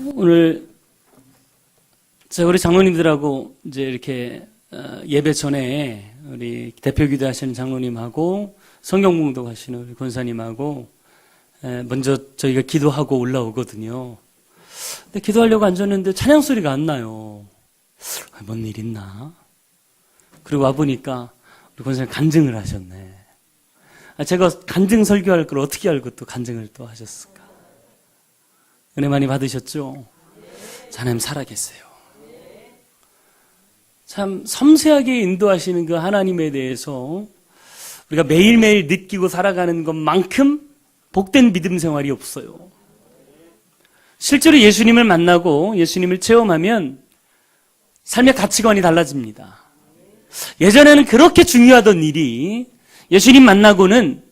오늘 우리 장로님들하고 이제 이렇게 예배 전에 우리 대표 기도하시는 장로님하고 성경 공독하시는 우리 권사님하고 먼저 저희가 기도하고 올라오거든요. 근데 기도하려고 앉았는데 찬양 소리가 안 나요. 뭔 일 있나? 그리고 와보니까 우리 권사님 간증을 하셨네. 제가 간증 설교할 걸 어떻게 알고 또 간증을 또 하셨을까? 은혜 많이 받으셨죠? 하나님 살아계세요. 참 섬세하게 인도하시는 그 하나님에 대해서 우리가 매일매일 느끼고 살아가는 것만큼 복된 믿음 생활이 없어요. 실제로 예수님을 만나고 예수님을 체험하면 삶의 가치관이 달라집니다. 예전에는 그렇게 중요하던 일이 예수님 만나고는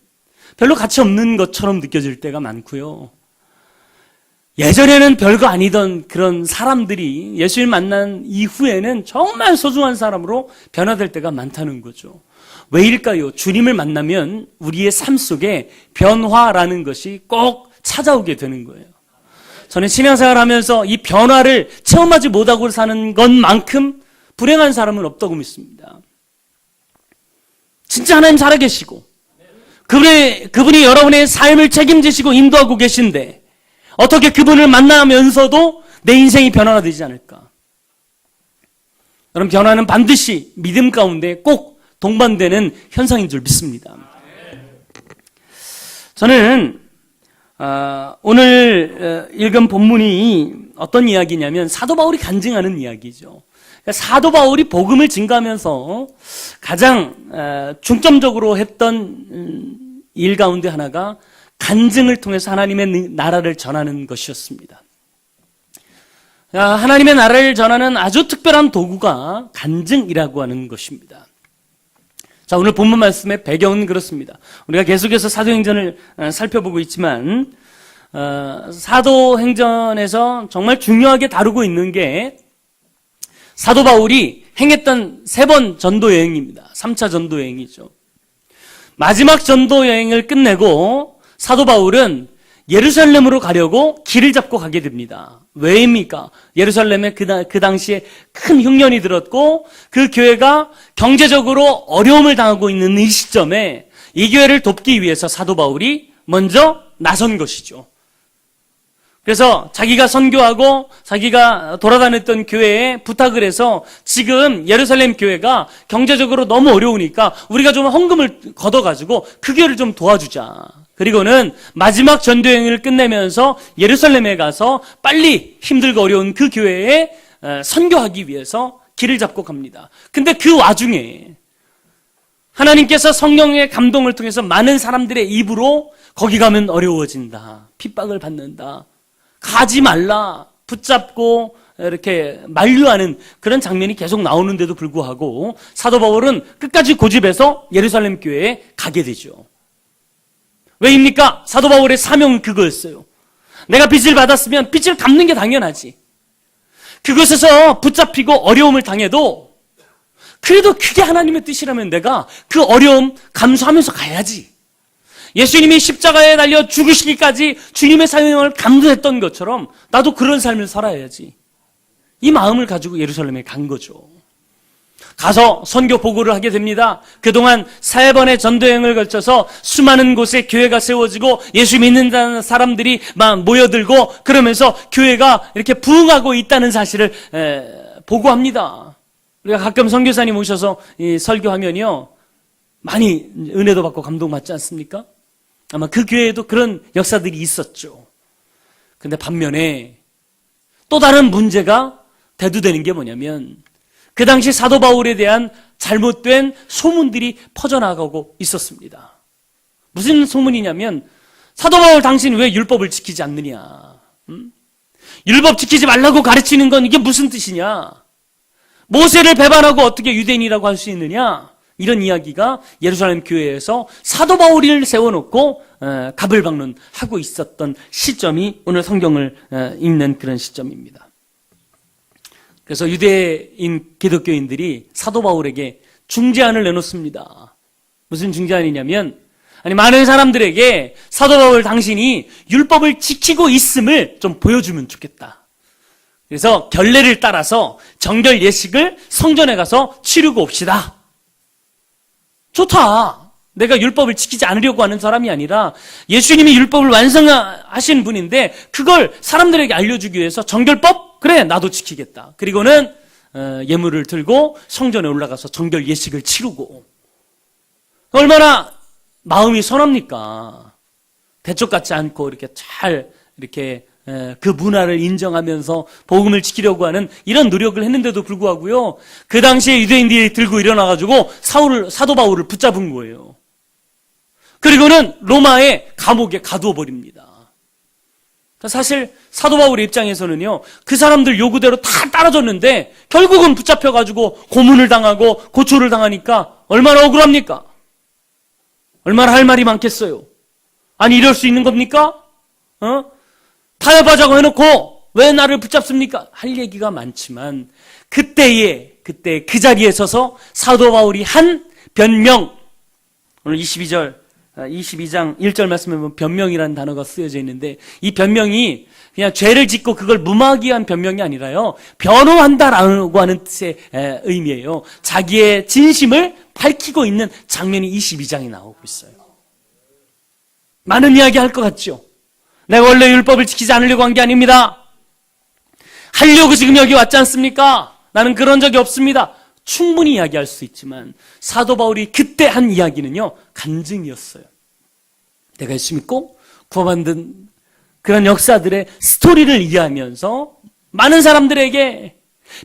별로 가치 없는 것처럼 느껴질 때가 많고요. 예전에는 별거 아니던 그런 사람들이 예수님 만난 이후에는 정말 소중한 사람으로 변화될 때가 많다는 거죠. 왜일까요? 주님을 만나면 우리의 삶 속에 변화라는 것이 꼭 찾아오게 되는 거예요. 저는 신앙생활을 하면서 이 변화를 체험하지 못하고 사는 것만큼 불행한 사람은 없다고 믿습니다. 진짜 하나님 살아계시고 그분이 여러분의 삶을 책임지시고 인도하고 계신데 어떻게 그분을 만나면서도 내 인생이 변화가 되지 않을까? 여러분, 변화는 반드시 믿음 가운데 꼭 동반되는 현상인 줄 믿습니다. 저는 오늘 읽은 본문이 어떤 이야기냐면 사도 바울이 간증하는 이야기죠. 사도 바울이 복음을 증거하면서 가장 중점적으로 했던 일 가운데 하나가 간증을 통해서 하나님의 나라를 전하는 것이었습니다. 하나님의 나라를 전하는 아주 특별한 도구가 간증이라고 하는 것입니다. 자, 오늘 본문 말씀의 배경은 그렇습니다. 우리가 계속해서 사도행전을 살펴보고 있지만 사도행전에서 정말 중요하게 다루고 있는 게 사도 바울이 행했던 3번 전도 여행입니다. 3차 전도 여행이죠. 마지막 전도 여행을 끝내고 사도 바울은 예루살렘으로 가려고 길을 잡고 가게 됩니다. 왜입니까? 예루살렘에 그 당시에 큰 흉년이 들었고 그 교회가 경제적으로 어려움을 당하고 있는 이 시점에 이 교회를 돕기 위해서 사도 바울이 먼저 나선 것이죠. 그래서 자기가 선교하고 자기가 돌아다녔던 교회에 부탁을 해서 지금 예루살렘 교회가 경제적으로 너무 어려우니까 우리가 좀 헌금을 걷어가지고 그 교회를 좀 도와주자. 그리고는 마지막 전도여행을 끝내면서 예루살렘에 가서 빨리 힘들고 어려운 그 교회에 선교하기 위해서 길을 잡고 갑니다. 근데 그 와중에 하나님께서 성령의 감동을 통해서 많은 사람들의 입으로 거기 가면 어려워진다. 핍박을 받는다. 가지 말라. 붙잡고 이렇게 만류하는 그런 장면이 계속 나오는데도 불구하고 사도 바울은 끝까지 고집해서 예루살렘 교회에 가게 되죠. 왜입니까? 사도 바울의 사명은 그거였어요. 내가 빚을 받았으면 빚을 갚는 게 당연하지. 그것에서 붙잡히고 어려움을 당해도 그래도 그게 하나님의 뜻이라면 내가 그 어려움 감수하면서 가야지. 예수님이 십자가에 달려 죽으시기까지 주님의 사명을 감수했던 것처럼 나도 그런 삶을 살아야지. 이 마음을 가지고 예루살렘에 간 거죠. 가서 선교 보고를 하게 됩니다. 그동안 3번의 전도여행을 걸쳐서 수많은 곳에 교회가 세워지고 예수 믿는 사람들이 막 모여들고 그러면서 교회가 이렇게 부흥하고 있다는 사실을 보고합니다. 우리가 가끔 선교사님 오셔서 설교하면요 많이 은혜도 받고 감동받지 않습니까? 아마 그 교회에도 그런 역사들이 있었죠. 근데 반면에 또 다른 문제가 대두되는 게 뭐냐면 그 당시 사도 바울에 대한 잘못된 소문들이 퍼져나가고 있었습니다. 무슨 소문이냐면 사도 바울 당신 왜 율법을 지키지 않느냐? 율법 지키지 말라고 가르치는 건 이게 무슨 뜻이냐? 모세를 배반하고 어떻게 유대인이라고 할 수 있느냐? 이런 이야기가 예루살렘 교회에서 사도 바울을 세워놓고 갑을박론하고 있었던 시점이 오늘 성경을 읽는 그런 시점입니다. 그래서 유대인 기독교인들이 사도 바울에게 중재안을 내놓습니다. 무슨 중재안이냐면 많은 사람들에게 사도 바울 당신이 율법을 지키고 있음을 좀 보여주면 좋겠다. 그래서 결례를 따라서 정결 예식을 성전에 가서 치르고 옵시다. 좋다. 내가 율법을 지키지 않으려고 하는 사람이 아니라 예수님이 율법을 완성하신 분인데 그걸 사람들에게 알려주기 위해서 정결법? 그래, 나도 지키겠다. 그리고는 예물을 들고 성전에 올라가서 정결 예식을 치르고. 얼마나 마음이 선합니까? 대쪽 같지 않고 이렇게 잘 이렇게 그 문화를 인정하면서 복음을 지키려고 하는 이런 노력을 했는데도 불구하고요, 그 당시에 유대인들이 들고 일어나가지고 사도 바울을 붙잡은 거예요. 그리고는 로마의 감옥에 가두어 버립니다. 사실 사도 바울의 입장에서는요, 그 사람들 요구대로 다 따라줬는데 결국은 붙잡혀가지고 고문을 당하고 고초를 당하니까 얼마나 억울합니까? 얼마나 할 말이 많겠어요? 아니, 이럴 수 있는 겁니까? 타협하자고 해놓고 왜 나를 붙잡습니까? 할 얘기가 많지만 그때 그 자리에 서서 사도 바울이 한 변명, 오늘 22장 1절 말씀에 보면 변명이라는 단어가 쓰여져 있는데, 이 변명이 그냥 죄를 짓고 그걸 무마하기 위한 변명이 아니라요, 변호한다라고 하는 뜻의 의미예요. 자기의 진심을 밝히고 있는 장면이 22장에 나오고 있어요. 많은 이야기 할 것 같죠? 내가 원래 율법을 지키지 않으려고 한 게 아닙니다. 하려고 지금 여기 왔지 않습니까? 나는 그런 적이 없습니다. 충분히 이야기할 수 있지만 사도 바울이 그때 한 이야기는요, 간증이었어요. 내가 예수 믿고 구원받은 그런 역사들의 스토리를 이해하면서 많은 사람들에게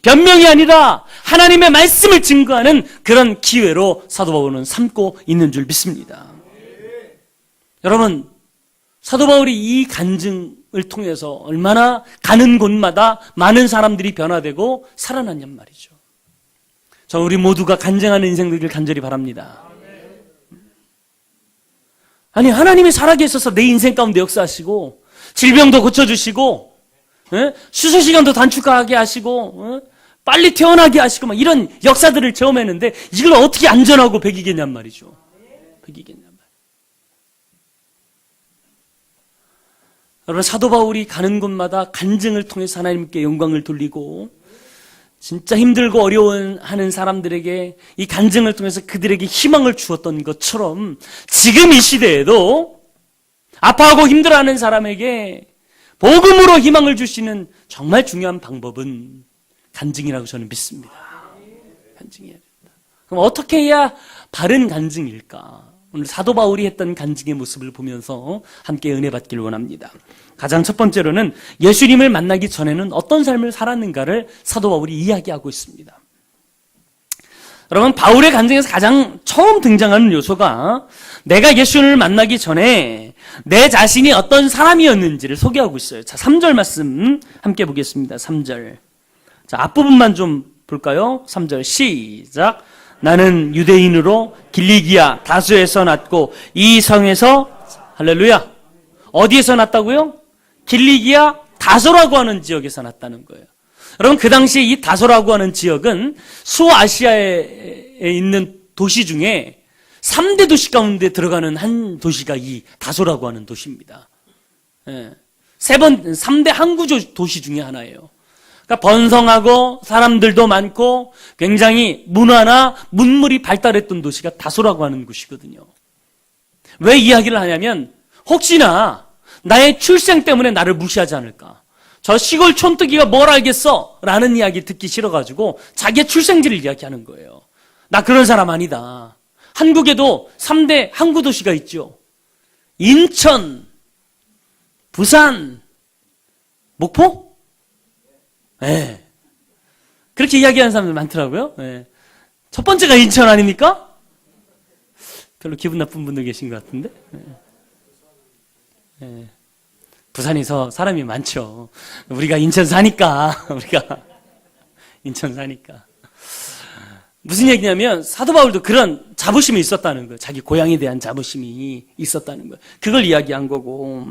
변명이 아니라 하나님의 말씀을 증거하는 그런 기회로 사도 바울은 삼고 있는 줄 믿습니다. 여러분, 사도 바울이 이 간증을 통해서 얼마나 가는 곳마다 많은 사람들이 변화되고 살아났냔 말이죠. 저 우리 모두가 간증하는 인생 되길 간절히 바랍니다. 아니, 하나님이 살아계셔서 내 인생 가운데 역사하시고 질병도 고쳐주시고 수술시간도 단축하게 하시고 빨리 태어나게 하시고 막 이런 역사들을 체험했는데 이걸 어떻게 안전하고 배기겠냔 말이죠. 배기겠냔 말이죠. 여러분, 사도 바울이 가는 곳마다 간증을 통해서 하나님께 영광을 돌리고 진짜 힘들고 어려워하는 사람들에게 이 간증을 통해서 그들에게 희망을 주었던 것처럼 지금 이 시대에도 아파하고 힘들어하는 사람에게 복음으로 희망을 주시는 정말 중요한 방법은 간증이라고 저는 믿습니다. 간증해야 된다. 그럼 어떻게 해야 바른 간증일까? 오늘 사도 바울이 했던 간증의 모습을 보면서 함께 은혜 받기를 원합니다. 가장 첫 번째로는 예수님을 만나기 전에는 어떤 삶을 살았는가를 사도 바울이 이야기하고 있습니다. 여러분, 바울의 간증에서 가장 처음 등장하는 요소가 내가 예수님을 만나기 전에 내 자신이 어떤 사람이었는지를 소개하고 있어요. 자, 3절 말씀 함께 보겠습니다. 3절. 자, 앞부분만 좀 볼까요? 3절 시작. 나는 유대인으로 길리기아 다소에서 났고 이 성에서, 할렐루야, 어디에서 났다고요? 길리기아 다소라고 하는 지역에서 났다는 거예요. 여러분, 그 당시에 이 다소라고 하는 지역은 소아시아에 있는 도시 중에 3대 도시 가운데 들어가는 한 도시가 이 다소라고 하는 도시입니다. 3대 항구 도시 중에 하나예요. 그러니까 번성하고 사람들도 많고 굉장히 문화나 문물이 발달했던 도시가 다소라고 하는 곳이거든요. 왜 이야기를 하냐면 혹시나 나의 출생 때문에 나를 무시하지 않을까. 저 시골 촌뜨기가 뭘 알겠어? 라는 이야기 듣기 싫어가지고 자기의 출생지를 이야기하는 거예요. 나 그런 사람 아니다. 한국에도 3대 항구 도시가 있죠. 인천, 부산, 목포? 네. 그렇게 이야기하는 사람들 많더라고요. 네. 첫 번째가 인천 아닙니까? 별로 기분 나쁜 분들 계신 것 같은데. 네. 네. 부산에서 사람이 많죠. 우리가 인천 사니까. 무슨 얘기냐면 사도 바울도 그런 자부심이 있었다는 거예요. 자기 고향에 대한 자부심이 있었다는 거예요. 그걸 이야기한 거고.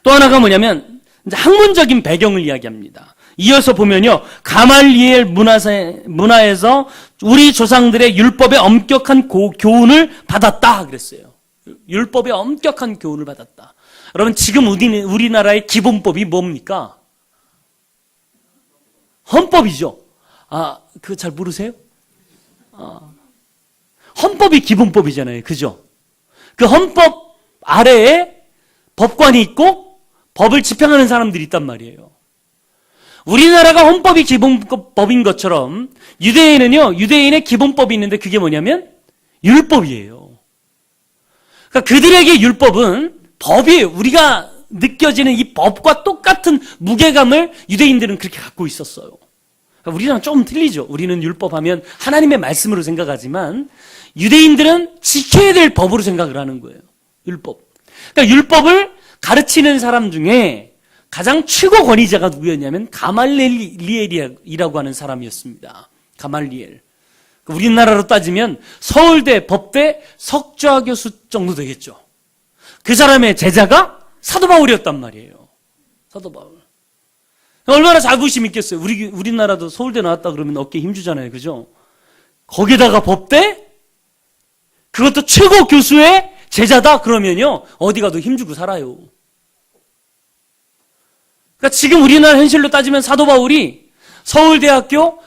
또 하나가 뭐냐면 이제 학문적인 배경을 이야기합니다. 이어서 보면요, 가말리엘 문화에서 우리 조상들의 율법의 엄격한 교훈을 받았다 그랬어요. 율법의 엄격한 교훈을 받았다. 여러분, 지금 우리나라의 기본법이 뭡니까? 헌법이죠. 그거 잘 모르세요? 헌법이 기본법이잖아요. 그죠? 그 헌법 아래에 법관이 있고 법을 집행하는 사람들이 있단 말이에요. 우리나라가 헌법이 기본법인 것처럼 유대인은요, 유대인의 기본법이 있는데 그게 뭐냐면 율법이에요. 그러니까 그들에게 율법은 법이에요. 우리가 느껴지는 이 법과 똑같은 무게감을 유대인들은 그렇게 갖고 있었어요. 그러니까 우리랑 조금 틀리죠. 우리는 율법하면 하나님의 말씀으로 생각하지만 유대인들은 지켜야 될 법으로 생각을 하는 거예요. 율법. 그러니까 율법을 가르치는 사람 중에 가장 최고 권위자가 누구였냐면 가말리엘이라고 하는 사람이었습니다. 가말리엘. 우리나라로 따지면 서울대 법대 석좌 교수 정도 되겠죠. 그 사람의 제자가 사도 바울이었단 말이에요. 사도 바울. 얼마나 자부심 있겠어요. 우리나라도 서울대 나왔다 그러면 어깨에 힘주잖아요. 그죠? 거기다가 법대? 그것도 최고 교수의 제자다 그러면요. 어디 가도 힘주고 살아요. 그러니까 지금 우리나라 현실로 따지면 사도 바울이 서울대학교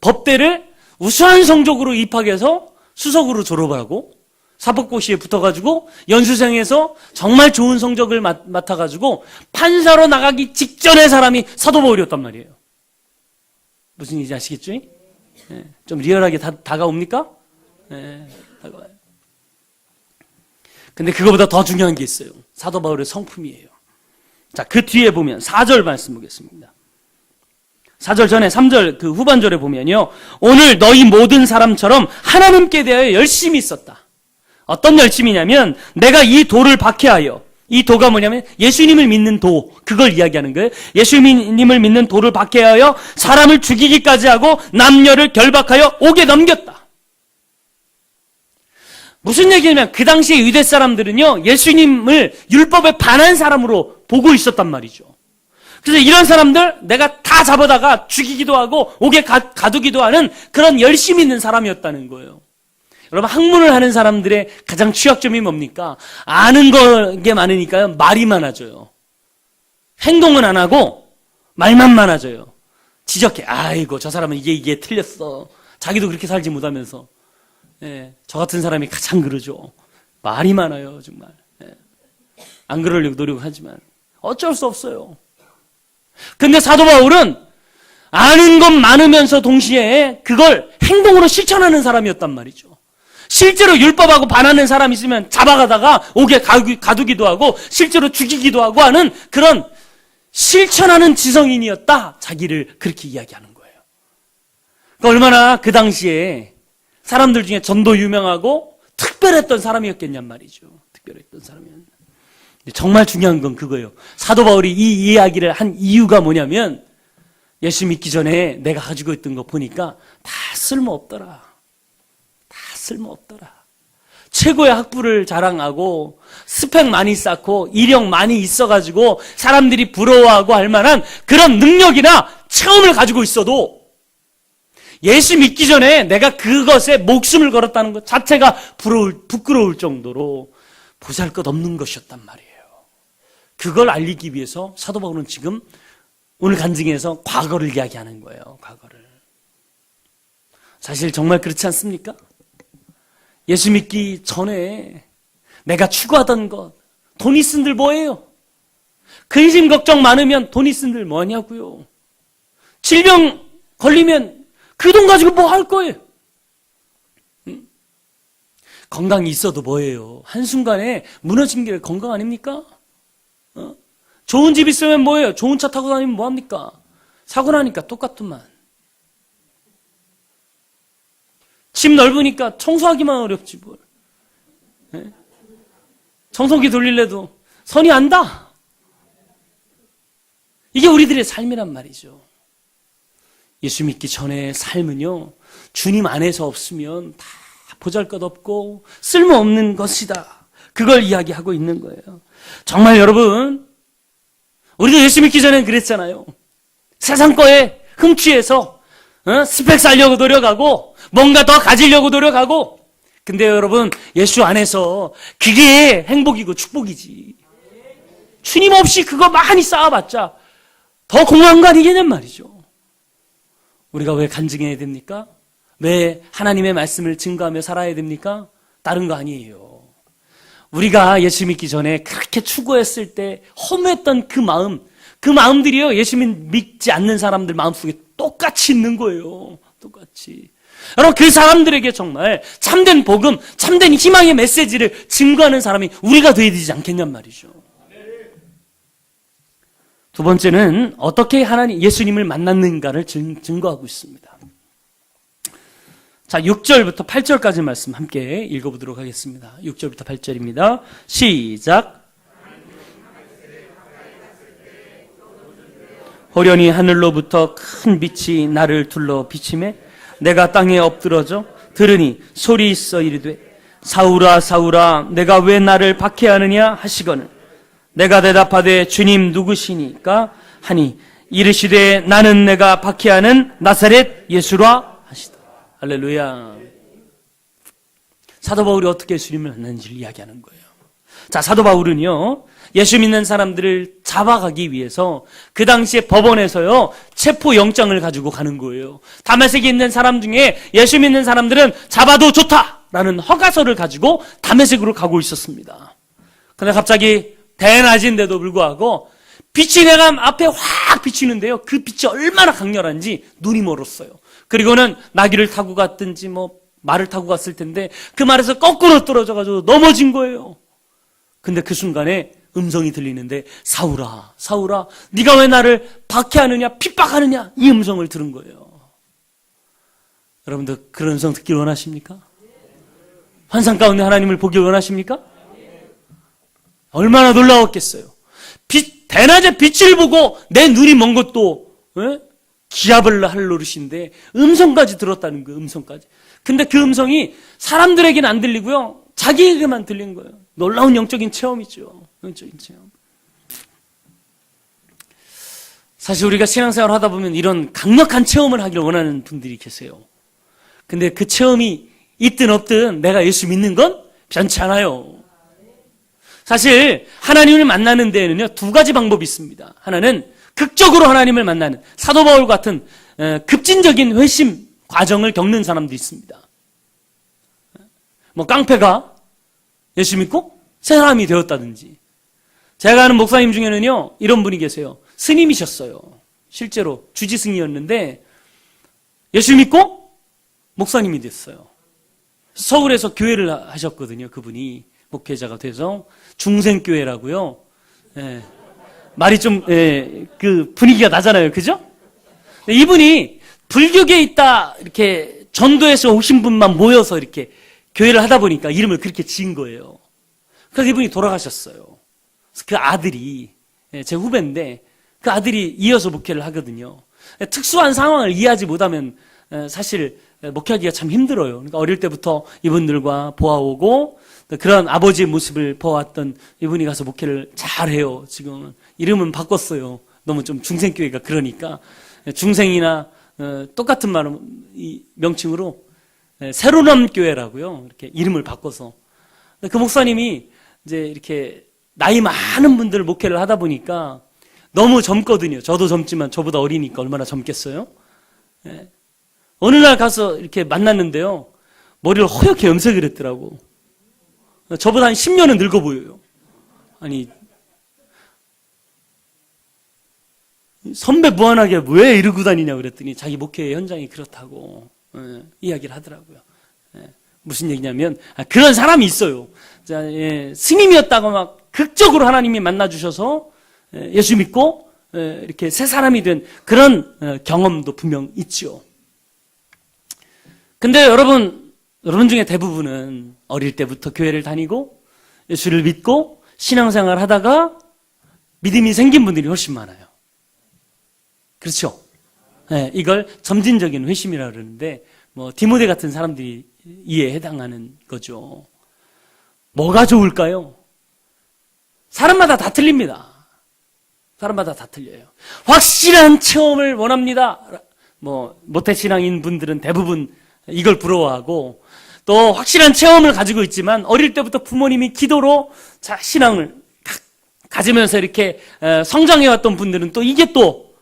법대를 우수한 성적으로 입학해서 수석으로 졸업을 하고 사법고시에 붙어가지고 연수생에서 정말 좋은 성적을 맡아가지고 판사로 나가기 직전의 사람이 사도 바울이었단 말이에요. 무슨 얘기인지 아시겠죠? 네. 좀 리얼하게 다가옵니까? 네, 다가와요. 근데 그거보다 더 중요한 게 있어요. 사도 바울의 성품이에요. 자, 그 뒤에 보면 4절 말씀 보겠습니다. 4절 전에 3절 그 후반절에 보면요. 오늘 너희 모든 사람처럼 하나님께 대하여 열심히 있었다. 어떤 열심이냐면 내가 이 도를 박해하여, 이 도가 뭐냐면 예수님을 믿는 도, 그걸 이야기하는 거예요. 예수님을 믿는 도를 박해하여 사람을 죽이기까지 하고 남녀를 결박하여 옥에 넘겼다. 무슨 얘기냐면 그 당시에 유대 사람들은요, 예수님을 율법에 반한 사람으로 보고 있었단 말이죠. 그래서 이런 사람들 내가 다 잡아다가 죽이기도 하고 옥에 가두기도 하는 그런 열심히 있는 사람이었다는 거예요. 여러분, 학문을 하는 사람들의 가장 취약점이 뭡니까? 아는 게 많으니까요, 말이 많아져요. 행동은 안 하고 말만 많아져요. 지적해. 아이고, 저 사람은 이게 틀렸어. 자기도 그렇게 살지 못하면서. 예, 저 같은 사람이 가장 그러죠. 말이 많아요, 정말. 예. 안 그러려고 노력하지만 어쩔 수 없어요. 근데 사도 바울은 아는 것 많으면서 동시에 그걸 행동으로 실천하는 사람이었단 말이죠. 실제로 율법하고 반하는 사람이 있으면 잡아가다가 옥에 가두기도 하고 실제로 죽이기도 하고 하는 그런 실천하는 지성인이었다. 자기를 그렇게 이야기하는 거예요. 그러니까 얼마나 그 당시에 사람들 중에 전도 유명하고 특별했던 사람이었겠냔 말이죠. 특별했던 사람이었는데 정말 중요한 건 그거예요. 사도 바울이 이 이야기를 한 이유가 뭐냐면 예수 믿기 전에 내가 가지고 있던 거 보니까 다 쓸모없더라. 다 쓸모없더라. 최고의 학부를 자랑하고 스펙 많이 쌓고 이력 많이 있어가지고 사람들이 부러워하고 할 만한 그런 능력이나 체험을 가지고 있어도 예수 믿기 전에 내가 그것에 목숨을 걸었다는 것 자체가 부끄러울 정도로 보잘것없는 것이었단 말이에요. 그걸 알리기 위해서 사도 바울은 지금 오늘 간증에서 과거를 이야기하는 거예요. 과거를. 사실 정말 그렇지 않습니까? 예수 믿기 전에 내가 추구하던 것, 돈 있은들 뭐예요? 근심 걱정 많으면 돈 있은들 뭐냐고요? 질병 걸리면 그 돈 가지고 뭐 할 거예요? 건강이 있어도 뭐예요? 한순간에 무너진 게 건강 아닙니까? 좋은 집 있으면 뭐예요? 좋은 차 타고 다니면 뭐합니까? 사고 나니까 똑같구만. 집 넓으니까 청소하기만 어렵지 뭘. 네? 청소기 돌릴래도 손이 안 닿아. 이게 우리들의 삶이란 말이죠. 예수 믿기 전에 삶은요, 주님 안에서 없으면 다 보잘것없고 쓸모없는 것이다. 그걸 이야기하고 있는 거예요. 정말 여러분, 우리도 예수 믿기 전엔 그랬잖아요. 세상 거에 흠취해서 스펙 살려고 노력하고 뭔가 더 가지려고 노력하고. 근데 여러분, 예수 안에서 그게 행복이고 축복이지. 주님 없이 그거 많이 쌓아봤자 더 공허한 거 아니겠냔 말이죠. 우리가 왜 간증해야 됩니까? 왜 하나님의 말씀을 증거하며 살아야 됩니까? 다른 거 아니에요. 우리가 예수 믿기 전에 그렇게 추구했을 때 허무했던 그 마음들이요, 예수 믿지 않는 사람들 마음속에 똑같이 있는 거예요. 똑같이. 여러분, 그 사람들에게 정말 참된 복음, 참된 희망의 메시지를 증거하는 사람이 우리가 되어야 되지 않겠냔 말이죠. 두 번째는 어떻게 예수님을 만났는가를 증거하고 있습니다. 자, 6절부터 8절까지 말씀 함께 읽어보도록 하겠습니다. 6절부터 8절입니다. 시작. 호련히 하늘로부터 큰 빛이 나를 둘러 비치매 내가 땅에 엎드러져 들으니 소리 있어 이르되 사울아 사울아 내가 왜 나를 박해하느냐 하시거늘 내가 대답하되 주님 누구시니까 하니 이르시되 나는 내가 박해하는 나사렛 예수라 하시다. 할렐루야. 사도 바울이 어떻게 예수님을 만났는지를 이야기하는 거예요. 자, 사도 바울은요, 예수 믿는 사람들을 잡아가기 위해서 그 당시에 법원에서요, 체포영장을 가지고 가는 거예요. 다메섹에 있는 사람 중에 예수 믿는 사람들은 잡아도 좋다라는 허가서를 가지고 다메섹으로 가고 있었습니다. 그런데 갑자기 대낮인데도 불구하고 빛이 내가 앞에 확 비치는데요, 그 빛이 얼마나 강렬한지 눈이 멀었어요. 그리고는 나귀를 타고 갔든지 말을 타고 갔을 텐데 그 말에서 거꾸로 떨어져가지고 넘어진 거예요. 근데 그 순간에 음성이 들리는데 사울아 사울아 네가 왜 나를 박해하느냐 핍박하느냐 이 음성을 들은 거예요. 여러분들 그런 음성 듣길 원하십니까? 환상 가운데 하나님을 보길 원하십니까? 얼마나 놀라웠겠어요. 대낮에 빛을 보고 내 눈이 먼 것도 기합을 할 노릇인데 음성까지 들었다는 거예요. 음성까지. 근데 그 음성이 사람들에게는 안 들리고요, 자기에게만 들린 거예요. 놀라운 영적인 체험이죠. 영적인 체험. 사실 우리가 신앙생활을 하다 보면 이런 강력한 체험을 하기를 원하는 분들이 계세요. 근데 그 체험이 있든 없든 내가 예수 믿는 건 변치 않아요. 사실 하나님을 만나는 데에는요, 두 가지 방법이 있습니다. 하나는 극적으로 하나님을 만나는 사도 바울 같은 급진적인 회심 과정을 겪는 사람도 있습니다. 깡패가 예수 믿고 새 사람이 되었다든지. 제가 아는 목사님 중에는요, 이런 분이 계세요. 스님이셨어요. 실제로 주지승이었는데 예수 믿고 목사님이 됐어요. 서울에서 교회를 하셨거든요. 그분이 목회자가 돼서 중생교회라고요. 예. 말이 좀 그 분위기가 나잖아요. 그죠? 이분이 불교계에 있다 이렇게 전도에서 오신 분만 모여서 이렇게 교회를 하다 보니까 이름을 그렇게 지은 거예요. 그래서 이분이 돌아가셨어요. 그 아들이, 제 후배인데 그 아들이 이어서 목회를 하거든요. 특수한 상황을 이해하지 못하면 사실 목회하기가 참 힘들어요. 그러니까 어릴 때부터 이분들과 보아오고 그런 아버지의 모습을 보아왔던 이분이 가서 목회를 잘해요. 지금은 이름은 바꿨어요. 너무 좀 중생교회가 그러니까 중생이나 똑같은 말은 이 명칭으로 새로남 교회라고요. 이렇게 이름을 바꿔서 그 목사님이 이제 이렇게 나이 많은 분들 목회를 하다 보니까 너무 젊거든요. 저도 젊지만 저보다 어리니까 얼마나 젊겠어요? 네. 어느 날 가서 이렇게 만났는데요, 머리를 허옇게 염색을 했더라고. 저보다 한 10년은 늙어 보여요. 아니, 선배 무한하게 왜 이러고 다니냐 그랬더니 자기 목회 현장이 그렇다고 이야기를 하더라고요. 무슨 얘기냐면 그런 사람이 있어요. 자, 스님이었다고 막 극적으로 하나님이 만나주셔서 예수 믿고 이렇게 새 사람이 된 그런 경험도 분명 있죠. 근데 여러분 중에 대부분은 어릴 때부터 교회를 다니고 예수를 믿고 신앙생활을 하다가 믿음이 생긴 분들이 훨씬 많아요. 그렇죠? 네, 이걸 점진적인 회심이라고 그러는데 디모데 같은 사람들이 이에 해당하는 거죠. 뭐가 좋을까요? 사람마다 다 틀립니다. 사람마다 다 틀려요. 확실한 체험을 원합니다. 모태신앙인 분들은 대부분 이걸 부러워하고 또 확실한 체험을 가지고 있지만 어릴 때부터 부모님이 기도로 신앙을 가지면서 이렇게 성장해왔던 분들은 또 이게 또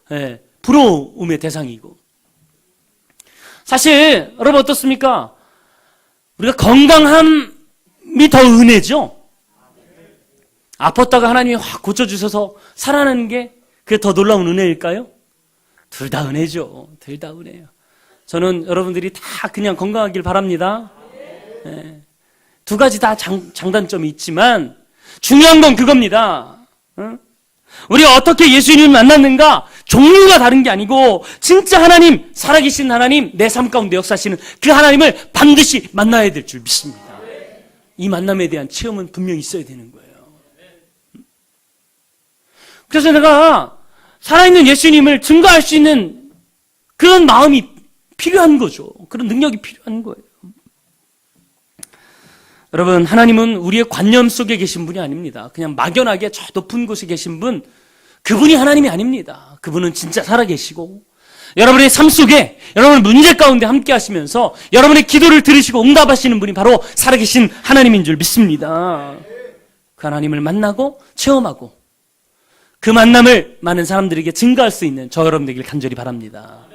부러움의 대상이고. 사실 여러분 어떻습니까? 우리가 건강함이 더 은혜죠. 아팠다가 하나님이 확 고쳐주셔서 살아나는 게 그게 더 놀라운 은혜일까요? 둘 다 은혜죠. 둘 다 은혜예요. 저는 여러분들이 다 그냥 건강하길 바랍니다. 두 가지 다 장단점이 있지만 중요한 건 그겁니다. 우리가 어떻게 예수님을 만났는가? 종류가 다른 게 아니고 진짜 하나님, 살아계신 하나님, 내 삶 가운데 역사하시는 그 하나님을 반드시 만나야 될 줄 믿습니다. 이 만남에 대한 체험은 분명히 있어야 되는 거예요. 그래서 내가 살아있는 예수님을 증거할 수 있는 그런 마음이 필요한 거죠. 그런 능력이 필요한 거예요. 여러분, 하나님은 우리의 관념 속에 계신 분이 아닙니다. 그냥 막연하게 저 높은 곳에 계신 분, 그분이 하나님이 아닙니다. 그분은 진짜 살아계시고 여러분의 삶 속에, 여러분의 문제 가운데 함께 하시면서 여러분의 기도를 들으시고 응답하시는 분이 바로 살아계신 하나님인 줄 믿습니다. 그 하나님을 만나고 체험하고 그 만남을 많은 사람들에게 증거할 수 있는 저 여러분 되길 간절히 바랍니다.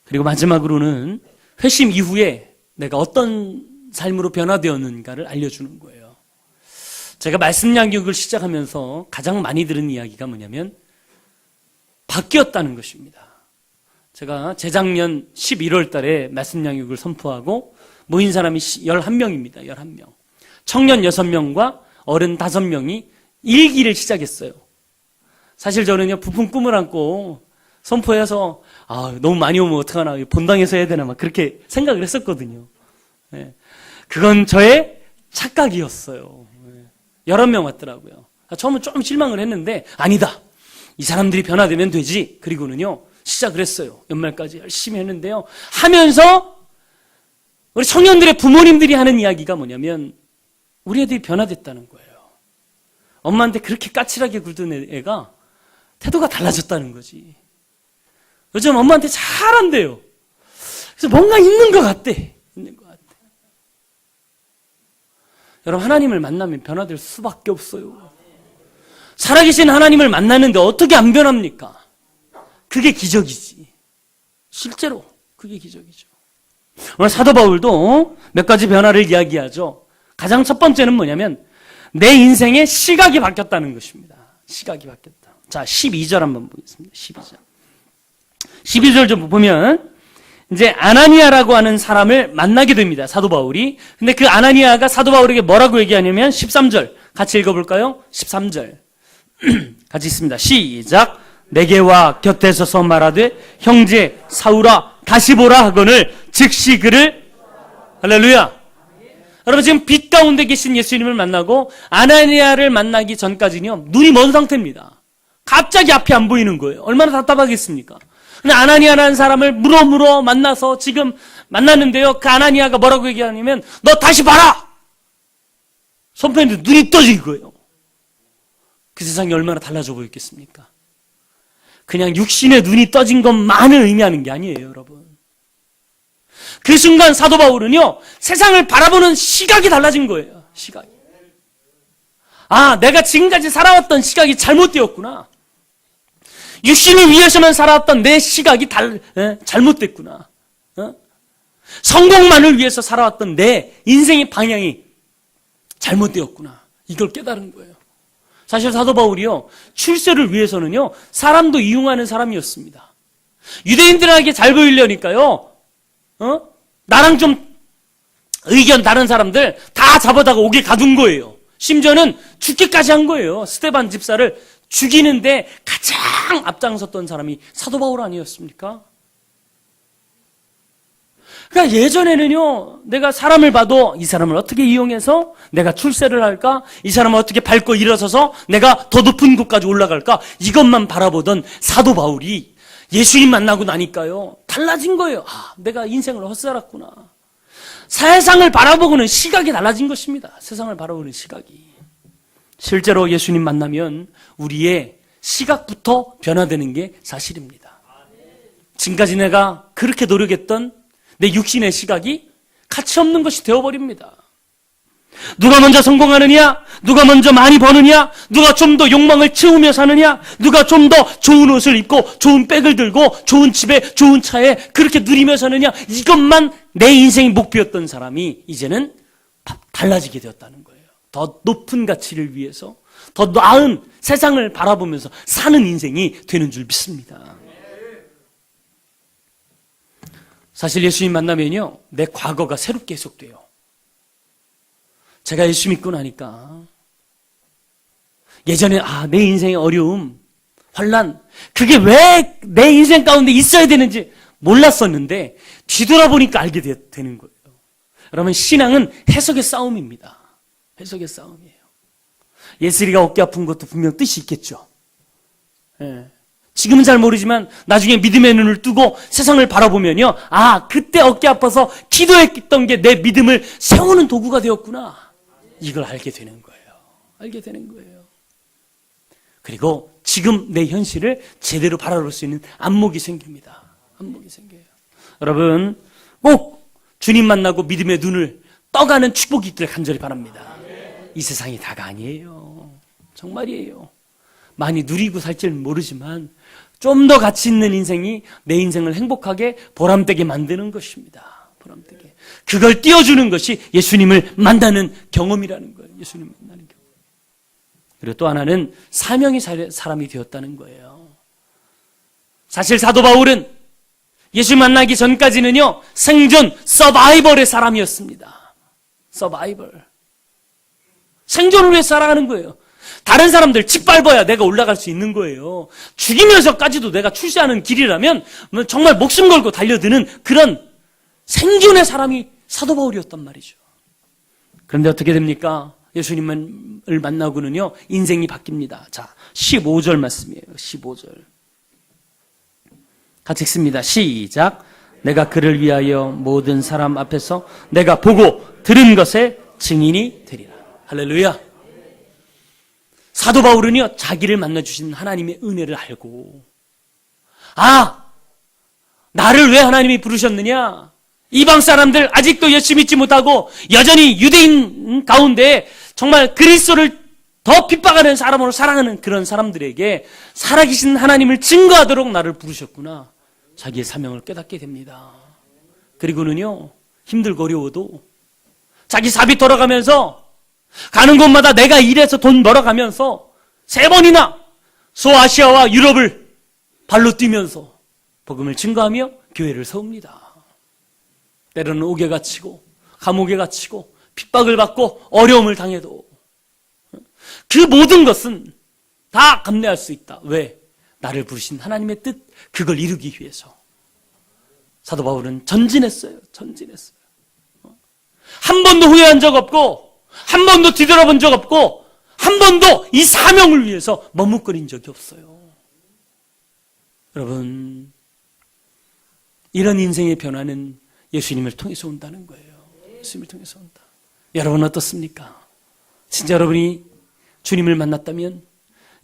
그리고 마지막으로는 회심 이후에 내가 어떤 삶으로 변화되었는가를 알려주는 거예요. 제가 말씀 양육을 시작하면서 가장 많이 들은 이야기가 뭐냐면 바뀌었다는 것입니다. 제가 재작년 11월 달에 말씀 양육을 선포하고 모인 사람이 11명입니다. 11명. 청년 6명과 어른 5명이 일기를 시작했어요. 사실 저는요, 부푼 꿈을 안고 선포해서 너무 많이 오면 어떡하나, 본당에서 해야 되나 막 그렇게 생각을 했었거든요. 그건 저의 착각이었어요. 11명 왔더라고요. 처음은 좀 실망을 했는데 아니다. 이 사람들이 변화되면 되지. 그리고는요, 시작을 했어요. 연말까지 열심히 했는데요. 하면서 우리 청년들의 부모님들이 하는 이야기가 뭐냐면 우리 애들이 변화됐다는 거예요. 엄마한테 그렇게 까칠하게 굴던 애가 태도가 달라졌다는 거지. 요즘 엄마한테 잘한대요. 그래서 뭔가 있는 것 같대. 있는 것 같대. 여러분, 하나님을 만나면 변화될 수밖에 없어요. 살아계신 하나님을 만나는데 어떻게 안 변합니까? 그게 기적이지. 실제로 그게 기적이죠. 오늘 사도 바울도 몇 가지 변화를 이야기하죠. 가장 첫 번째는 뭐냐면 내 인생의 시각이 바뀌었다는 것입니다. 시각이 바뀌었다. 자, 12절 한번 보겠습니다. 12절. 12절 좀 보면 이제 아나니아라고 하는 사람을 만나게 됩니다. 사도 바울이. 근데 그 아나니아가 사도 바울에게 뭐라고 얘기하냐면 13절. 같이 읽어볼까요? 13절. 같이 있습니다. 시작. 내게 와 곁에 서서 말하되 형제 사울아 다시 보라 하거늘 즉시 그를 할렐루야. 여러분, 지금 빛 가운데 계신 예수님을 만나고 아나니아를 만나기 전까지는요, 눈이 먼 상태입니다. 갑자기 앞이 안 보이는 거예요. 얼마나 답답하겠습니까? 근데 아나니아라는 사람을 물어 만나서 지금 만났는데요, 그 아나니아가 뭐라고 얘기하냐면 너 다시 봐라! 선포했는데 눈이 떠진 거예요. 그 세상이 얼마나 달라져 보였겠습니까? 그냥 육신의 눈이 떠진 것만을 의미하는 게 아니에요, 여러분. 그 순간 사도 바울은요, 세상을 바라보는 시각이 달라진 거예요. 시각이. 내가 지금까지 살아왔던 시각이 잘못되었구나. 육신을 위해서만 살아왔던 내 시각이 잘못됐구나. 성공만을 위해서 살아왔던 내 인생의 방향이 잘못되었구나. 이걸 깨달은 거예요. 사실 사도 바울이요, 출세를 위해서는요, 사람도 이용하는 사람이었습니다. 유대인들에게 잘 보이려니까요, 나랑 좀 의견 다른 사람들 다 잡아다가 옥에 가둔 거예요. 심지어는 죽기까지 한 거예요. 스데반 집사를 죽이는데 가장 앞장섰던 사람이 사도 바울 아니었습니까? 그러니까 예전에는요, 내가 사람을 봐도 이 사람을 어떻게 이용해서 내가 출세를 할까? 이 사람을 어떻게 밟고 일어서서 내가 더 높은 곳까지 올라갈까? 이것만 바라보던 사도 바울이 예수님 만나고 나니까요, 달라진 거예요. 내가 인생을 헛살았구나. 세상을 바라보고는 시각이 달라진 것입니다. 세상을 바라보는 시각이. 실제로 예수님 만나면 우리의 시각부터 변화되는 게 사실입니다. 지금까지 내가 그렇게 노력했던 내 육신의 시각이 가치 없는 것이 되어버립니다. 누가 먼저 성공하느냐? 누가 먼저 많이 버느냐? 누가 좀 더 욕망을 채우며 사느냐? 누가 좀 더 좋은 옷을 입고 좋은 백을 들고 좋은 집에 좋은 차에 그렇게 누리며 사느냐? 이것만 내 인생의 목표였던 사람이 이제는 달라지게 되었다는 거예요. 더 높은 가치를 위해서 더 나은 세상을 바라보면서 사는 인생이 되는 줄 믿습니다. 사실 예수님 만나면요, 내 과거가 새롭게 해석돼요. 제가 예수 믿고 나니까 예전에 내 인생의 어려움, 환난, 그게 왜 내 인생 가운데 있어야 되는지 몰랐었는데 뒤돌아보니까 알게 되는 거예요. 여러분, 신앙은 해석의 싸움입니다. 해석의 싸움이에요. 예슬이가 어깨 아픈 것도 분명 뜻이 있겠죠. 예. 지금은 잘 모르지만 나중에 믿음의 눈을 뜨고 세상을 바라보면요, 그때 어깨 아파서 기도했던 게 내 믿음을 세우는 도구가 되었구나, 이걸 알게 되는 거예요. 알게 되는 거예요. 그리고 지금 내 현실을 제대로 바라볼 수 있는 안목이 생깁니다. 안목이 생겨요. 여러분, 꼭 주님 만나고 믿음의 눈을 떠가는 축복이 있기를 간절히 바랍니다. 이 세상이 다가 아니에요. 정말이에요. 많이 누리고 살지는 모르지만 좀 더 가치 있는 인생이 내 인생을 행복하게 보람되게 만드는 것입니다. 보람되게. 그걸 띄워주는 것이 예수님을 만나는 경험이라는 거예요. 예수님을 만나는 경험. 그리고 또 하나는 사명의 사람이 되었다는 거예요. 사실 사도 바울은 예수 만나기 전까지는요, 생존, 서바이벌의 사람이었습니다. 서바이벌. 생존을 위해 살아가는 거예요. 다른 사람들 짓밟아야 내가 올라갈 수 있는 거예요. 죽이면서까지도 내가 출세하는 길이라면 정말 목숨 걸고 달려드는 그런 생존의 사람이 사도 바울이었단 말이죠. 그런데 어떻게 됩니까? 예수님을 만나고는요, 인생이 바뀝니다. 자, 15절 말씀이에요. 15절. 같이 읽습니다. 시작. 내가 그를 위하여 모든 사람 앞에서 내가 보고 들은 것의 증인이 되리라. 할렐루야. 사도 바울은요, 자기를 만나주신 하나님의 은혜를 알고, 나를 왜 하나님이 부르셨느냐? 이방 사람들 아직도 예수 믿지 못하고 여전히 유대인 가운데 정말 그리스도를 더 핍박하는 사람으로 살아가는 그런 사람들에게 살아계신 하나님을 증거하도록 나를 부르셨구나. 자기의 사명을 깨닫게 됩니다. 그리고는요, 힘들고 어려워도 자기 사비 돌아가면서 가는 곳마다 내가 일해서 돈 벌어가면서 3번이나 소아시아와 유럽을 발로 뛰면서 복음을 증거하며 교회를 세웁니다. 때로는 옥에 갇히고 감옥에 갇히고 핍박을 받고 어려움을 당해도 그 모든 것은 다 감내할 수 있다. 왜? 나를 부르신 하나님의 뜻, 그걸 이루기 위해서. 사도 바울은 전진했어요. 전진했어요. 한 번도 후회한 적 없고, 한 번도 뒤돌아본 적 없고, 한 번도 이 사명을 위해서 머뭇거린 적이 없어요. 여러분, 이런 인생의 변화는 예수님을 통해서 온다는 거예요. 예수님을 통해서 온다. 여러분 어떻습니까? 진짜 여러분이 주님을 만났다면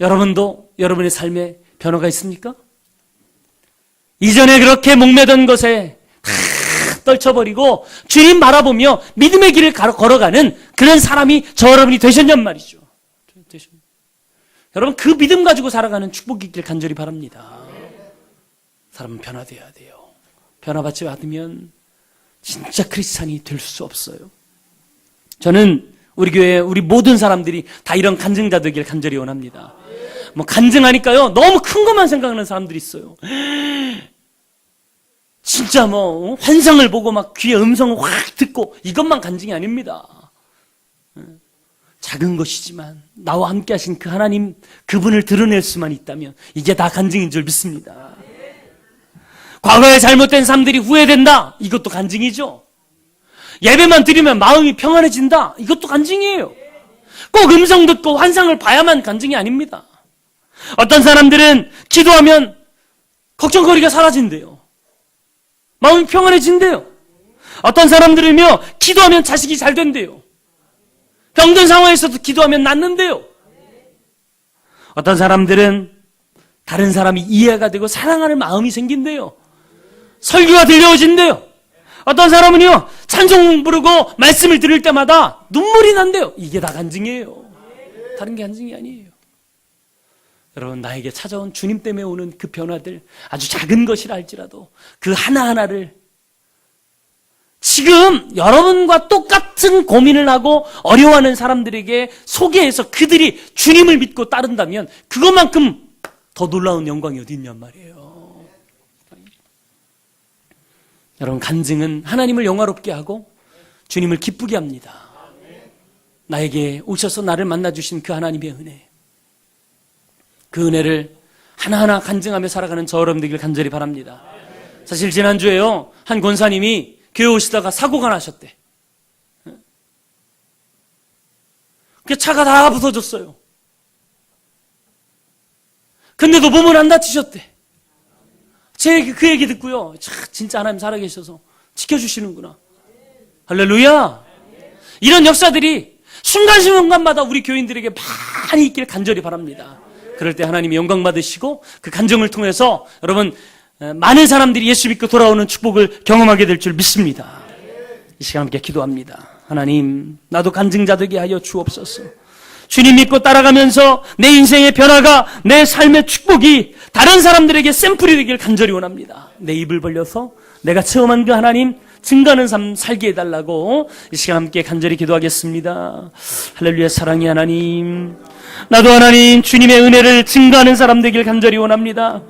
여러분도 여러분의 삶에 변화가 있습니까? 이전에 그렇게 목매던 것에 다 떨쳐버리고 주님 바라보며 믿음의 길을 걸어가는 그런 사람이 여러분이 되셨냔 말이죠. 여러분, 그 믿음 가지고 살아가는 축복이 있길 간절히 바랍니다. 사람은 변화되어야 돼요. 변화받지 않으면 진짜 크리스찬이 될 수 없어요. 저는 우리 교회 우리 모든 사람들이 다 이런 간증자 되길 간절히 원합니다. 간증하니까요, 너무 큰 것만 생각하는 사람들이 있어요. 진짜 환상을 보고 막 귀에 음성을 확 듣고 이것만 간증이 아닙니다. 작은 것이지만 나와 함께 하신 그 하나님, 그분을 드러낼 수만 있다면 이게 다 간증인 줄 믿습니다. 과거에 잘못된 삶들이 후회된다, 이것도 간증이죠. 예배만 드리면 마음이 평안해진다, 이것도 간증이에요. 꼭 음성 듣고 환상을 봐야만 간증이 아닙니다. 어떤 사람들은 기도하면 걱정거리가 사라진대요. 마음이 평안해진대요. 어떤 사람들은요, 기도하면 자식이 잘 된대요. 병든 상황에서도 기도하면 낫는데요. 어떤 사람들은 다른 사람이 이해가 되고 사랑하는 마음이 생긴대요. 설교가 들려오진대요. 어떤 사람은요, 찬송 부르고 말씀을 들을 때마다 눈물이 난대요. 이게 다 간증이에요. 다른 게 간증이 아니에요. 여러분, 나에게 찾아온 주님 때문에 오는 그 변화들, 아주 작은 것이라 할지라도 그 하나하나를 지금 여러분과 똑같은 고민을 하고 어려워하는 사람들에게 소개해서 그들이 주님을 믿고 따른다면 그것만큼 더 놀라운 영광이 어디 있냔 말이에요. 여러분, 간증은 하나님을 영화롭게 하고 주님을 기쁘게 합니다. 나에게 오셔서 나를 만나주신 그 하나님의 은혜, 그 은혜를 하나하나 간증하며 살아가는 저 여러분 되길 간절히 바랍니다. 사실 지난주에요, 한 권사님이 교회 오시다가 사고가 나셨대. 그 차가 다 부서졌어요. 근데도 몸은 안 다치셨대. 그 얘기 듣고요, 진짜 하나님 살아계셔서 지켜주시는구나. 할렐루야. 이런 역사들이 순간순간마다 우리 교인들에게 많이 있길 간절히 바랍니다. 그럴 때 하나님이 영광 받으시고 그 간증을 통해서 여러분 많은 사람들이 예수 믿고 돌아오는 축복을 경험하게 될 줄 믿습니다. 이 시간 함께 기도합니다. 하나님, 나도 간증자 되게 하여 주옵소서. 주님 믿고 따라가면서 내 인생의 변화가, 내 삶의 축복이 다른 사람들에게 샘플이 되길 간절히 원합니다. 내 입을 벌려서 내가 체험한 그 하나님 증거하는 삶 살게 해달라고 이 시간 함께 간절히 기도하겠습니다. 할렐루야. 사랑의 하나님, 나도 하나님 주님의 은혜를 증거하는 사람 되길 간절히 원합니다.